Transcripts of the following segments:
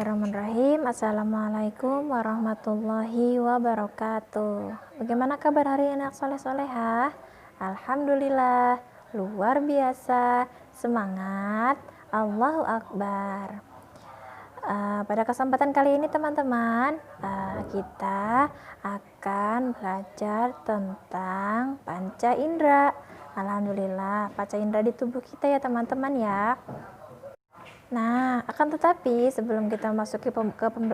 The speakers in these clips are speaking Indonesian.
Bismillahirrahmanirrahim. Assalamualaikum warahmatullahi wabarakatuh. Bagaimana kabar hari anak soleh-solehah? Alhamdulillah, luar biasa. Semangat, Allahu Akbar. Pada kesempatan kali ini teman-teman, kita akan belajar tentang panca indera. Alhamdulillah, panca indera di tubuh kita ya teman-teman ya. Nah, akan tetapi sebelum kita masuk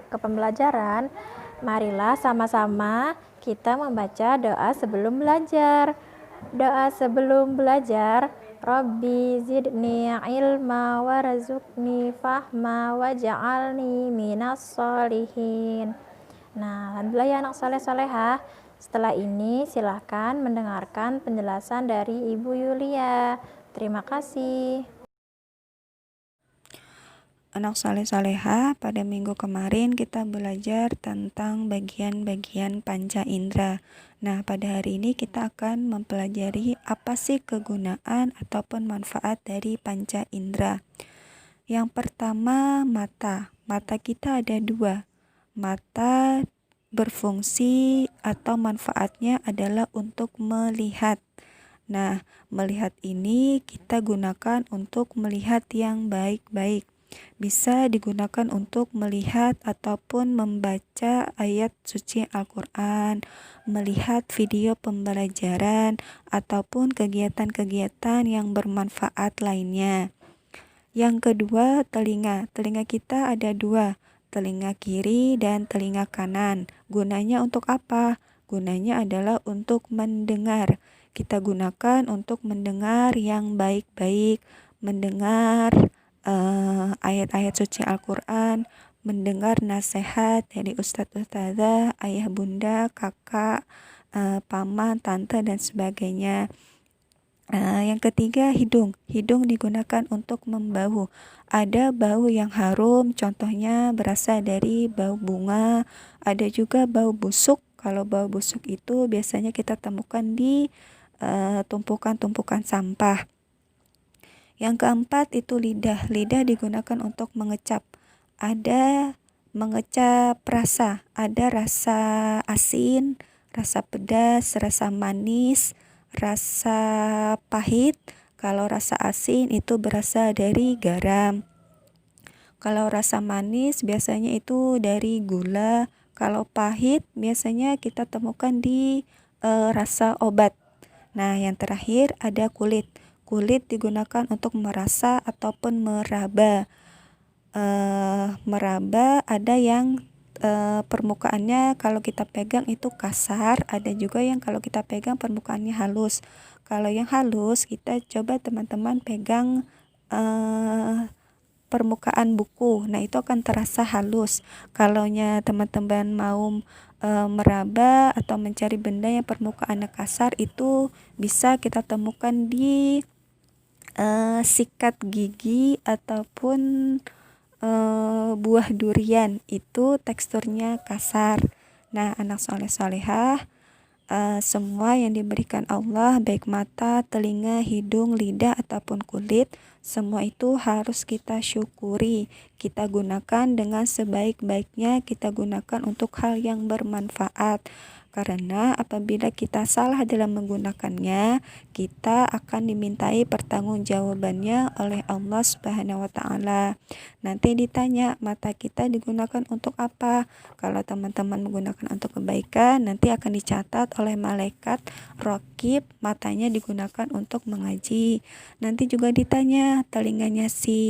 ke pembelajaran, marilah sama-sama kita membaca doa sebelum belajar. Doa sebelum belajar, Rabbi zidni ilma warzuqni fahma waj'alni minas solihin. Nah, alhamdulillah ya anak soleh-solehah. Setelah ini silahkan mendengarkan penjelasan dari Ibu Yulia. Terima kasih. Anak saleh-salehah, pada minggu kemarin kita belajar tentang bagian-bagian panca indera. Nah, pada hari ini kita akan mempelajari apa sih kegunaan ataupun manfaat dari panca indera. Yang pertama, mata. Mata kita ada dua. Mata berfungsi atau manfaatnya adalah untuk melihat. Nah, melihat ini kita gunakan untuk melihat yang baik-baik. Bisa digunakan untuk melihat ataupun membaca ayat suci Al-Quran, melihat video pembelajaran, ataupun kegiatan-kegiatan yang bermanfaat lainnya. Yang kedua, telinga. Telinga kita ada dua, telinga kiri dan telinga kanan. Gunanya untuk apa? Gunanya adalah untuk mendengar. Kita gunakan untuk mendengar yang baik-baik, mendengar ayat-ayat suci Al-Quran, mendengar nasihat dari ustadz-ustadzah, ayah bunda, kakak, paman, tante, dan sebagainya. Yang ketiga, hidung. Hidung digunakan untuk membau. Ada bau yang harum, contohnya berasal dari bau bunga. Ada juga bau busuk. Kalau bau busuk itu biasanya kita temukan di tumpukan-tumpukan sampah. Yang keempat itu lidah. Lidah digunakan untuk mengecap. Ada mengecap rasa. Ada rasa asin, rasa pedas, rasa manis, rasa pahit. Kalau rasa asin itu berasal dari garam. Kalau rasa manis biasanya itu dari gula. Kalau pahit biasanya kita temukan di rasa obat. Nah, yang terakhir ada kulit. Kulit digunakan untuk merasa ataupun meraba. Meraba ada yang permukaannya kalau kita pegang itu kasar, ada juga yang kalau kita pegang permukaannya halus. Kalau yang halus kita coba teman-teman pegang permukaan buku. Nah, itu akan terasa halus. Kalaunya teman-teman mau meraba atau mencari benda yang permukaannya kasar, itu bisa kita temukan di sikat gigi ataupun buah durian, itu teksturnya kasar. Nah, anak soleh-solehah, semua yang diberikan Allah, baik mata, telinga, hidung, lidah, ataupun kulit, semua itu harus kita syukuri. Kita gunakan dengan sebaik-baiknya, kita gunakan untuk hal yang bermanfaat. Karena apabila kita salah dalam menggunakannya, kita akan dimintai pertanggungjawabannya oleh Allah Subhanahu wa taala. Nanti ditanya, mata kita digunakan untuk apa? Kalau teman-teman menggunakan untuk kebaikan, nanti akan dicatat oleh malaikat raqib, matanya digunakan untuk mengaji. Nanti juga ditanya, telinganya si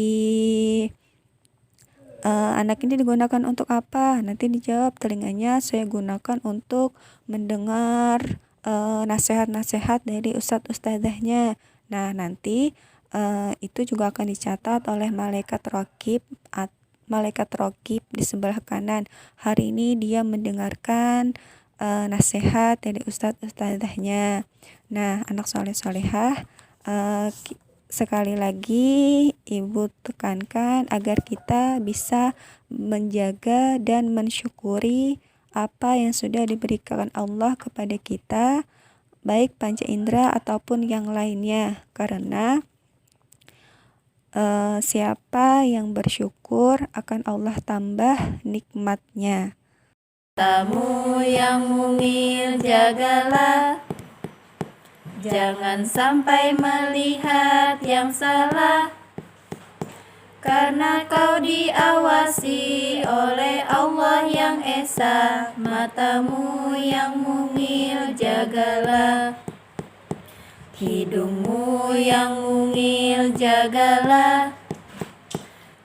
anak ini digunakan untuk apa? Nanti dijawab, telinganya saya gunakan untuk mendengar nasihat-nasihat dari ustadz-ustadzahnya. Nah, nanti itu juga akan dicatat oleh malaikat raqib. Malaikat raqib di sebelah kanan. Hari ini dia mendengarkan nasihat dari ustadz-ustadzahnya. Nah, anak soleh-solehah, sekali lagi Ibu tekankan agar kita bisa menjaga dan mensyukuri apa yang sudah diberikan Allah kepada kita, baik panca indera ataupun yang lainnya. Karena siapa yang bersyukur akan Allah tambah nikmatnya. Tamu yang mungil jagalah, jangan sampai melihat yang salah, karena kau diawasi oleh Allah yang esa. Matamu yang mungil jagalah, hidungmu yang mungil jagalah,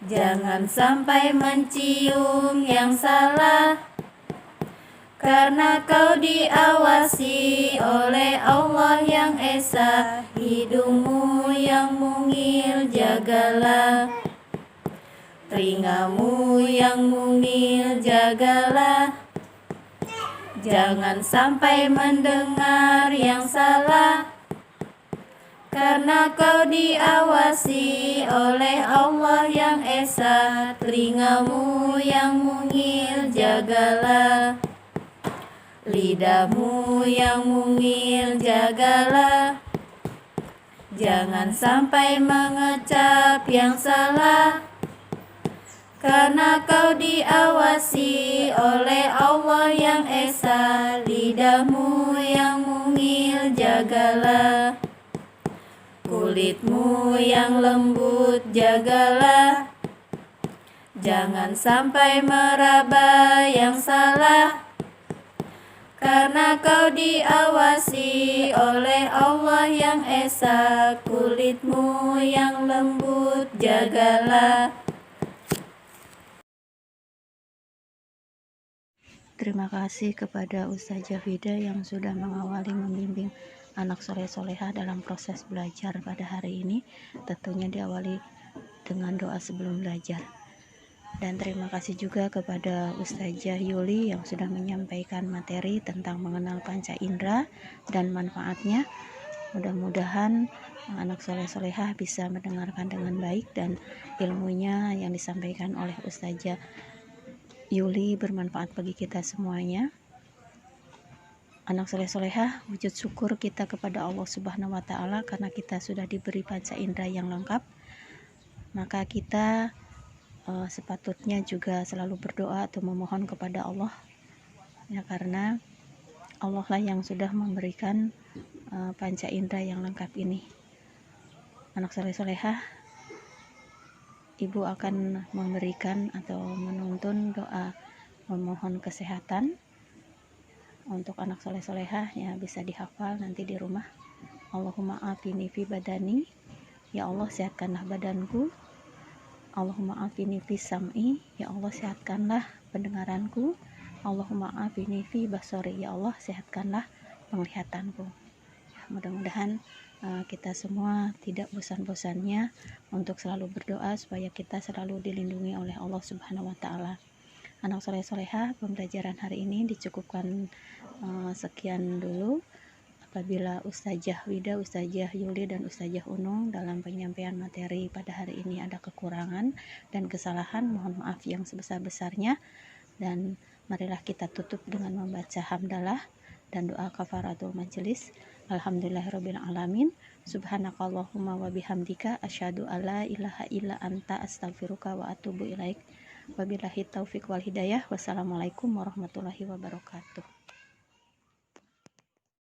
jangan sampai mencium yang salah, karena kau diawasi oleh Allah yang esa. Hidungmu yang mungil jagalah, telingamu yang mungil jagalah, jangan sampai mendengar yang salah, karena kau diawasi oleh Allah yang esa. Telingamu yang mungil jagalah, lidahmu yang mungil jagalah, jangan sampai mengecap yang salah, karena kau diawasi oleh Allah yang esa. Lidahmu yang mungil jagalah, kulitmu yang lembut jagalah, jangan sampai meraba yang salah, karena kau diawasi oleh Allah yang esa. Kulitmu yang lembut jagalah. Terima kasih kepada Ustazah Vida yang sudah mengawali membimbing anak soleh-solehah dalam proses belajar pada hari ini. Tentunya diawali dengan doa sebelum belajar. Dan terima kasih juga kepada Ustazah Yuli yang sudah menyampaikan materi tentang mengenal panca indera dan manfaatnya. Mudah-mudahan anak soleh-solehah bisa mendengarkan dengan baik dan ilmunya yang disampaikan oleh Ustazah Yuli bermanfaat bagi kita semuanya. Anak soleh-solehah, wujud syukur kita kepada Allah Subhanahu wa Ta'ala karena kita sudah diberi panca indera yang lengkap. Maka kita sepatutnya juga selalu berdoa atau memohon kepada Allah, ya, karena Allah lah yang sudah memberikan panca indera yang lengkap ini. Anak soleh-solehah, ibu akan memberikan atau menuntun doa memohon kesehatan untuk anak soleh-solehah, ya, bisa dihafal nanti di rumah. Allahumma afini fi badani, ya Allah sehatkanlah badanku. Allahumma afini fi sam'i, ya Allah sehatkanlah pendengaranku. Allahumma afini fi basori, ya Allah sehatkanlah penglihatanku. Ya, mudah-mudahan kita semua tidak bosan-bosannya untuk selalu berdoa supaya kita selalu dilindungi oleh Allah Subhanahu wa Ta'ala. Anak soleh-solehah, pembelajaran hari ini dicukupkan sekian dulu. Apabila Ustazah Wida, Ustazah Yuli, dan Ustazah Unung dalam penyampaian materi pada hari ini ada kekurangan dan kesalahan, mohon maaf yang sebesar-besarnya. Dan marilah kita tutup dengan membaca hamdalah dan doa kafaratul majelis. Alhamdulillahirabbil alamin. Subhanakallahumma wa bihamdika asyhadu alla ilaha illa anta astaghfiruka wa atubu ilaik. Wabillahi taufik wal hidayah. Wassalamualaikum warahmatullahi wabarakatuh.